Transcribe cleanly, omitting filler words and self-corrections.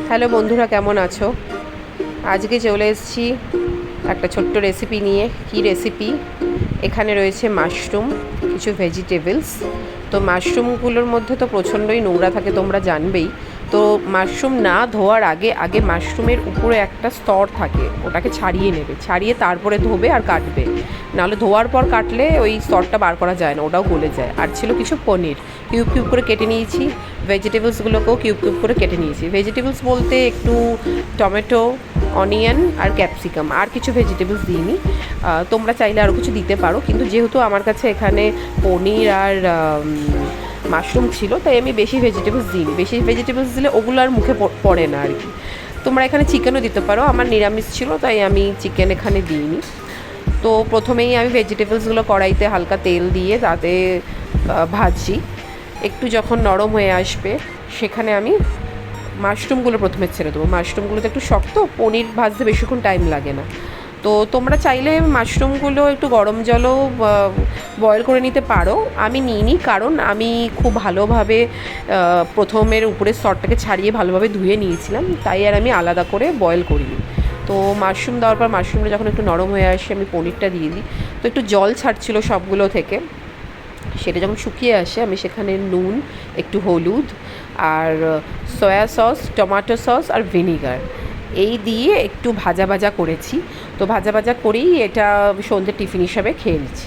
Hello বন্ধুরা, কেমন আছো? আজকে চলে এসেছি একটা ছোট্ট রেসিপি নিয়ে। কি রেসিপি? এখানে রয়েছে মাশরুম, কিছু ভেজিটেবলস। তো মাশরুমগুলোর মধ্যে তো প্রচণ্ডই নোংরা থাকে, তোমরা জানবেই। তো মাশরুম না ধোয়ার আগে আগে মাশরুমের উপরে একটা স্তর থাকে, ওটাকে ছাড়িয়ে নেবে, ছাড়িয়ে তারপরে ধোবে আর কাটবে। নাহলে ধোয়ার পর কাটলে ওই স্তরটা বার করা যায় না, ওটাও গলে যায়। আর ছিল কিছু পনির, কিউব কিউব করে কেটে নিয়েছি। ভেজিটেবলসগুলোকেও কিউব কিউব করে কেটে নিয়েছি। ভেজিটেবলস বলতে একটু টমেটো, অনিয়ন আর ক্যাপসিকাম, আর কিছু ভেজিটেবলস দিইনি। তোমরা চাইলে আরও কিছু দিতে পারো, কিন্তু যেহেতু আমার কাছে এখানে পনির আর মাশরুম ছিল, তাই আমি বেশি ভেজিটেবলস দিইনি। বেশি ভেজিটেবলস দিলে ওগুলো আর মুখে পড়ে না আর কি। তোমরা এখানে চিকেনও দিতে পারো, আমার নিরামিষ ছিল তাই আমি চিকেন এখানে দিইনি। তো প্রথমেই আমি ভেজিটেবলসগুলো কড়াইতে হালকা তেল দিয়ে তাতে ভাজি। একটু যখন নরম হয়ে আসবে সেখানে আমি মাশরুমগুলো প্রথমে ছেড়ে দেবো। মাশরুমগুলো তো একটু শক্ত, পনির ভাজতে বেশিক্ষণ টাইম লাগে না। তো তোমরা চাইলে মাশরুমগুলো একটু গরম জলও বয়েল করে নিতে পারো। আমি নিইনি, কারণ আমি খুব ভালোভাবে প্রথমের উপরের স্তরটাকে ছাড়িয়ে ভালোভাবে ধুয়ে নিয়েছিলাম, তাই আর আমি আলাদা করে বয়েল করিনি। তো মাশরুম দেওয়ার পর মাশরুমটা যখন একটু নরম হয়ে আসে আমি পনিরটা দিয়ে দিই। তো একটু জল ছাড়ছিল সবগুলো থেকে। সেটা যখন শুকিয়ে আসে আমি সেখানে নুন, একটু হলুদ আর সয়া সস, টমেটো সস আর ভিনিগার এই দিয়ে একটু ভাজা ভাজা করেছি। তো ভাজা ভাজা করেই এটা সন্ধ্যের টিফিন হিসাবে খেয়ে নিচ্ছি।